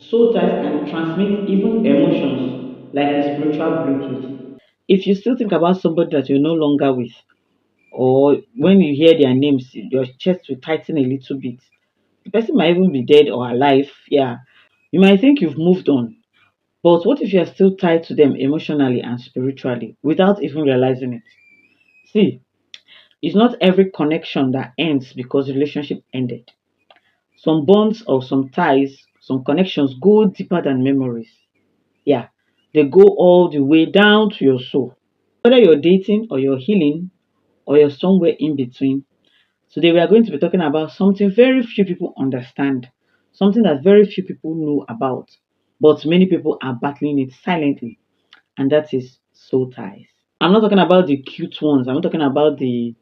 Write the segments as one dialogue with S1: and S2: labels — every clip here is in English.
S1: Soul ties can transmit even emotions like a spiritual Bluetooth. If you still think about somebody that you're no longer with, or when you hear their names, your chest will tighten a little bit. The person might even be dead or alive. Yeah. You might think you've moved on. But what if you're still tied to them emotionally and spiritually without even realizing it? See, it's not every connection that ends because the relationship ended. Some bonds or some ties, some connections go deeper than memories. Yeah, they go all the way down to your soul. Whether you're dating or you're healing or you're somewhere in between, today we are going to be talking about something very few people understand, something that very few people know about, but many people are battling it silently, and that is soul ties. I'm not talking about the cute ones. I'm not talking about the,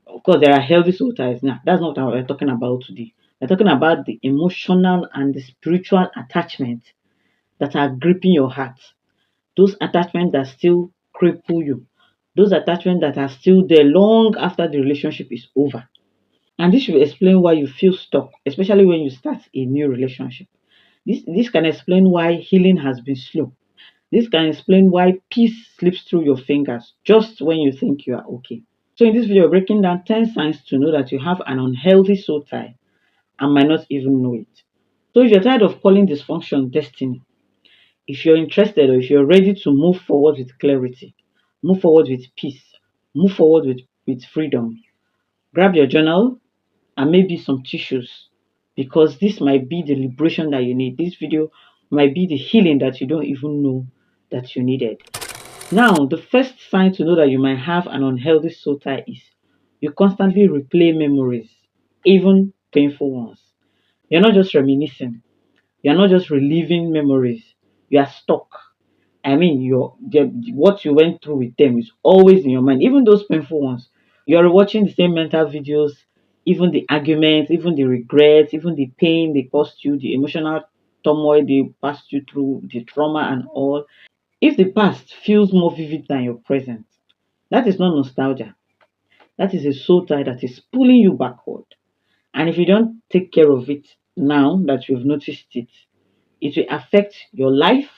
S1: of course, there are healthy soul ties. Now, that's not what we're talking about today. We're talking about the emotional and the spiritual attachments that are gripping your heart. Those attachments that still cripple you. Those attachments that are still there long after the relationship is over. And this will explain why you feel stuck, especially when you start a new relationship. This can explain why healing has been slow. This can explain why peace slips through your fingers just when you think you are okay. So in this video, we're breaking down 10 signs to know that you have an unhealthy soul tie and might not even know it. So if you're tired of calling dysfunction destiny, if you're interested or if you're ready to move forward with clarity, move forward with peace, move forward with freedom, grab your journal and maybe some tissues, because this might be the liberation that you need. This video might be the healing that you don't even know that you needed. Now, the first sign to know that you might have an unhealthy soul tie is you constantly replay memories, even painful ones. You're not just reminiscing, you're not just reliving memories, you are stuck. I mean, what you went through with them is always in your mind, even those painful ones. You're watching the same mental videos, even the arguments, even the regrets, even the pain they caused you, the emotional turmoil they passed you through, the trauma and all. If the past feels more vivid than your present, that is not nostalgia. That is a soul tie that is pulling you backward. And if you don't take care of it now that you've noticed it, it will affect your life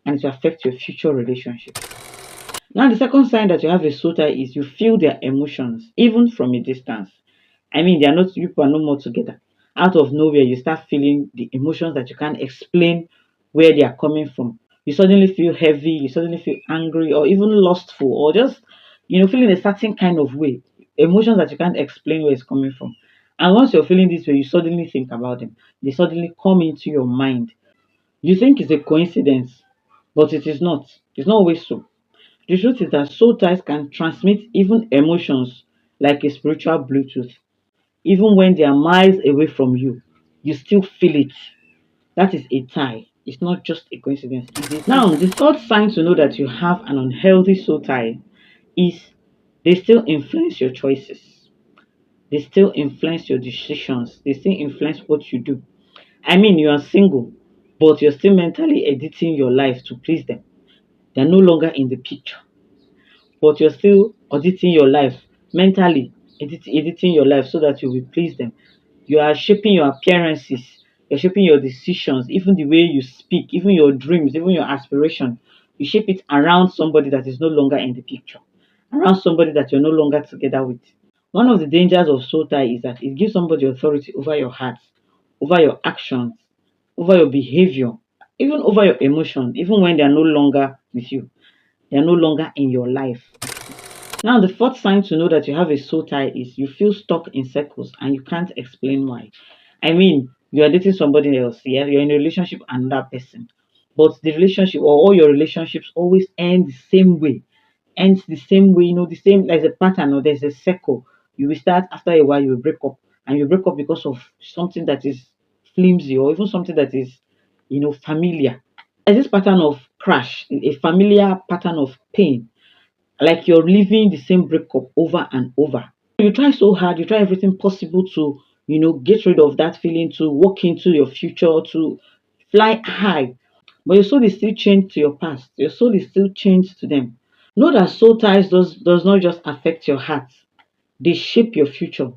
S1: and it will affect your future relationships. Now, the second sign that you have a soul tie is you feel their emotions, even from a distance. I mean, they are not, you people are no more together. Out of nowhere, you start feeling the emotions that you can't explain where they are coming from. You suddenly feel heavy, you suddenly feel angry, or even lustful, or just, feeling a certain kind of way. Emotions that you can't explain where it's coming from. And once you're feeling this way, you suddenly think about them. They suddenly come into your mind. You think it's a coincidence, but it is not. It's not always so. The truth is that soul ties can transmit even emotions like a spiritual Bluetooth. Even when they are miles away from you, you still feel it. That is a tie. It's not just a coincidence. Now, the third sign to know that you have an unhealthy soul tie is they still influence your choices. They still influence your decisions. They still influence what you do. I mean, you are single, but you're still mentally editing your life to please them. They're no longer in the picture, but you're still auditing your life mentally, editing your life so that you will please them. You are shaping your appearances, you're shaping your decisions, even the way you speak, even your dreams, even your aspiration. You shape it around somebody that is no longer in the picture, around somebody that you're no longer together with. One of the dangers of soul tie is that it gives somebody authority over your heart, over your actions, over your behavior, even over your emotions, even when they are no longer with you. They are no longer in your life. Now, the fourth sign to know that you have a soul tie is you feel stuck in circles and you can't explain why. I mean, you are dating somebody else, yeah, you're in a relationship with another person, but the relationship or all your relationships always end the same way, ends the same way, the same, there's a pattern or there's a circle. You will start after a while, you will break up, and you break up because of something that is flimsy or even something that is, familiar. There's this pattern of crash, a familiar pattern of pain, like you're living the same breakup over and over. You try so hard, you try everything possible to, get rid of that feeling, to walk into your future, to fly high. But your soul is still chained to your past. Your soul is still chained to them. Know that soul ties does not just affect your heart. They shape your future.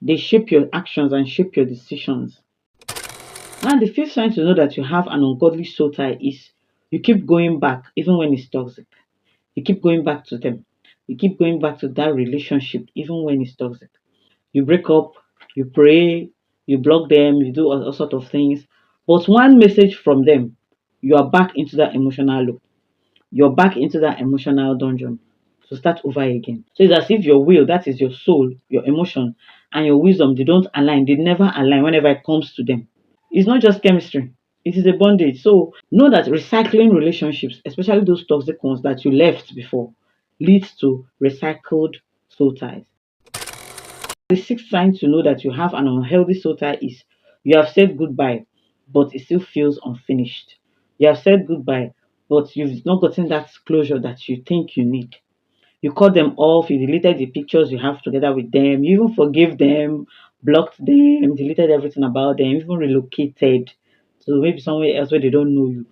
S1: They shape your actions and shape your decisions. Now, the fifth sign to know that you have an ungodly soul tie is you keep going back even when it's toxic. You keep going back to them. You keep going back to that relationship even when it's toxic. You break up, you pray, you block them, you do all sort of things. But one message from them, you are back into that emotional loop. You're back into that emotional dungeon to start over again. So it's as if your will, that is your soul, your emotion, and your wisdom, they don't align. They never align whenever it comes to them. It's not just chemistry. It is a bondage. So know that recycling relationships, especially those toxic ones that you left before, leads to recycled soul ties. The sixth sign to know that you have an unhealthy soul tie is you have said goodbye, but it still feels unfinished. You have said goodbye, but you've not gotten that closure that you think you need. You cut them off, you deleted the pictures you have together with them, you even forgave them, blocked them, deleted everything about them, even relocated to maybe somewhere else where they don't know you.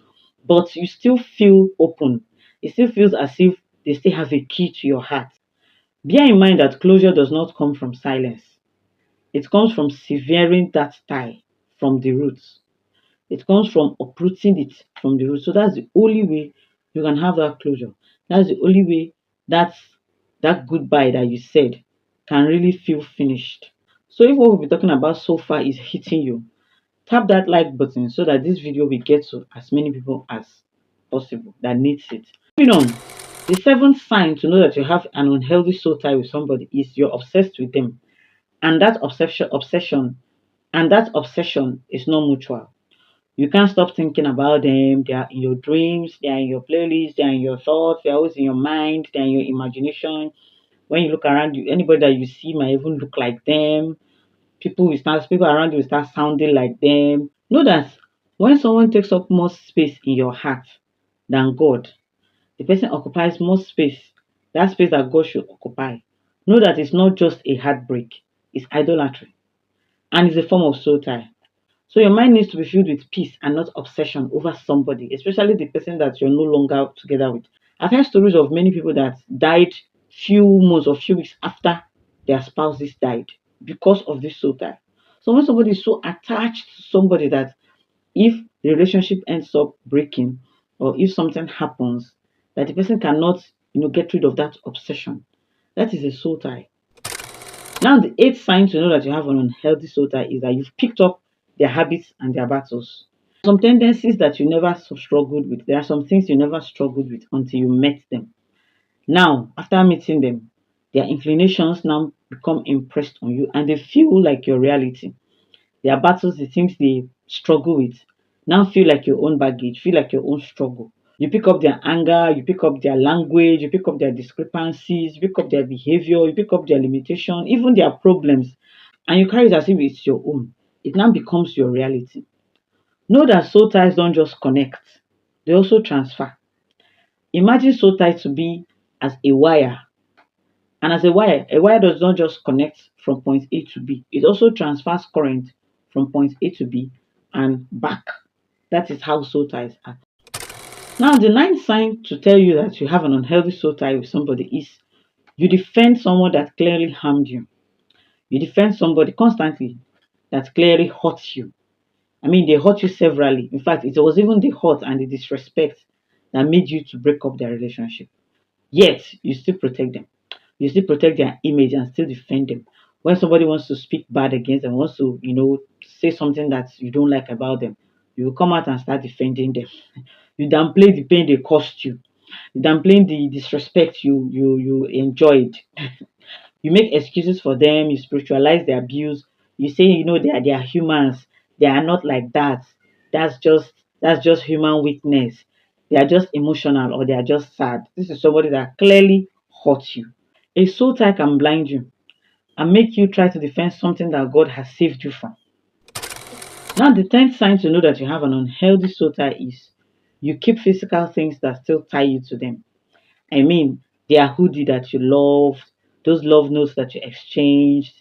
S1: But you still feel open. It still feels as if they still have a key to your heart. Bear in mind that closure does not come from silence. It comes from severing that tie from the roots. It comes from uprooting it from the root. So that's the only way you can have that closure. That's the only way that's that goodbye that you said can really feel finished. So if what we'll be talking about so far is hitting you, tap that like button so that this video will get to as many people as possible that needs it. Moving on, the seventh sign to know that you have an unhealthy soul tie with somebody is you're obsessed with them. And that obsession is not mutual. You can't stop thinking about them. They are in your dreams, they are in your playlist, they are in your thoughts, they're always in your mind, they're in your imagination. When you look around you, anybody that you see might even look like them. People around you will start sounding like them. Know that when someone takes up more space in your heart than God, the person occupies more space, that space that God should occupy. Know that it's not just a heartbreak, it's idolatry. And it's a form of soul tie. So your mind needs to be filled with peace and not obsession over somebody, especially the person that you're no longer together with. I've heard stories of many people that died few months or few weeks after their spouses died because of this soul tie. So when somebody is so attached to somebody that if the relationship ends up breaking or if something happens, that the person cannot, get rid of that obsession. That is a soul tie. Now, the eighth sign to know that you have an unhealthy soul tie is that you've picked up their habits and their battles. Some tendencies that you never struggled with. There are some things you never struggled with until you met them. Now, after meeting them, their inclinations now become impressed on you and they feel like your reality. Their battles, the things they struggle with, now feel like your own baggage, feel like your own struggle. You pick up their anger, you pick up their language, you pick up their discrepancies, you pick up their behavior, you pick up their limitation, even their problems, and you carry it as if it's your own. It now becomes your reality. Know that soul ties don't just connect, they also transfer. Imagine soul ties to be as a wire. And as a wire does not just connect from point A to B, it also transfers current from point A to B and back. That is how soul ties are. Now, the ninth sign to tell you that you have an unhealthy soul tie with somebody is you defend someone that clearly harmed you. You defend somebody constantly that clearly hurts you. I mean, they hurt you severally. In fact, it was even the hurt and the disrespect that made you to break up their relationship. Yet, you still protect them. You still protect their image and still defend them. When somebody wants to speak bad against them, wants to, say something that you don't like about them, you will come out and start defending them. You downplay the pain they caused you. You downplay the disrespect you enjoyed. You make excuses for them. You spiritualize their abuse. You say, they are humans. They are not like that. That's just human weakness. They are just emotional or they are just sad. This is somebody that clearly hurt you. A soul tie can blind you and make you try to defend something that God has saved you from. Now, the tenth sign to know that you have an unhealthy soul tie is you keep physical things that still tie you to them. I mean, their hoodie that you loved, those love notes that you exchanged,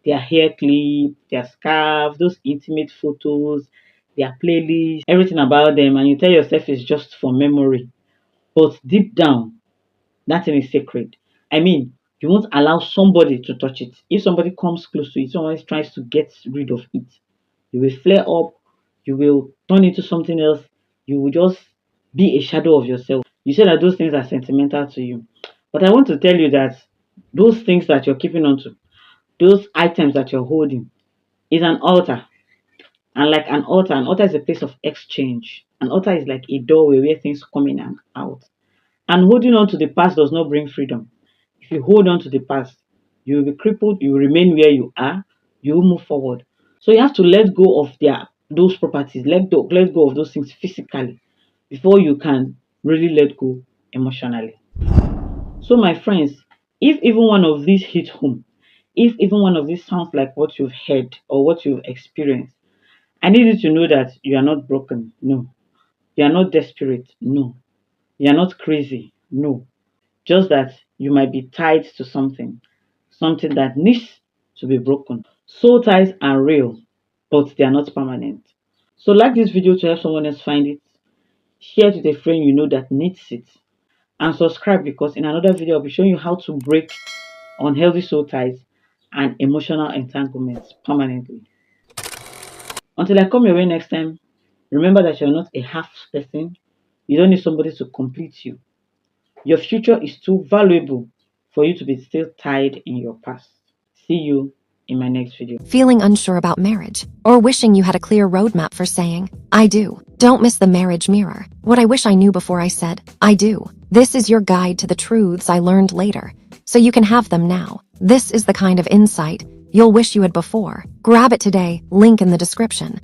S1: their hair clip, their scarf, those intimate photos, their playlist, everything about them, and you tell yourself it's just for memory. But deep down, that thing is sacred. I mean, you won't allow somebody to touch it. If somebody comes close to it, someone tries to get rid of it, you will flare up, You will turn into something else. You will just be a shadow of yourself. You say that those things are sentimental to you. But I want to tell you that those things that you're keeping on to, those items that you're holding, is an altar. And like an altar is a place of exchange. An altar is like a doorway where things come in and out. And holding on to the past does not bring freedom. If you hold on to the past, you will be crippled, you will remain where you are, you will move forward. So you have to let go of those properties, let go of those things physically before you can really let go emotionally. So my friends, if even one of these hit home, if even one of these sounds like what you've heard or what you've experienced, I need you to know that you are not broken. No. You are not desperate. No. You are not crazy. No. Just that you might be tied to something that needs to be broken. Soul ties are real, but they are not permanent. So like this video to help someone else find it, share it with a friend you know that needs it, and subscribe because in another video I'll be showing you how to break unhealthy soul ties and emotional entanglements permanently. Until I come your way next time, remember that you're not a half person. You don't need somebody to complete you. Your future is too valuable for you to be still tied in your past. See you in my next video.
S2: Feeling unsure about marriage, or wishing you had a clear roadmap for saying, I do. Don't miss the marriage mirror. What I wish I knew before I said, I do. This is your guide to the truths I learned later, so you can have them now. This is the kind of insight you'll wish you had before. Grab it today, link in the description.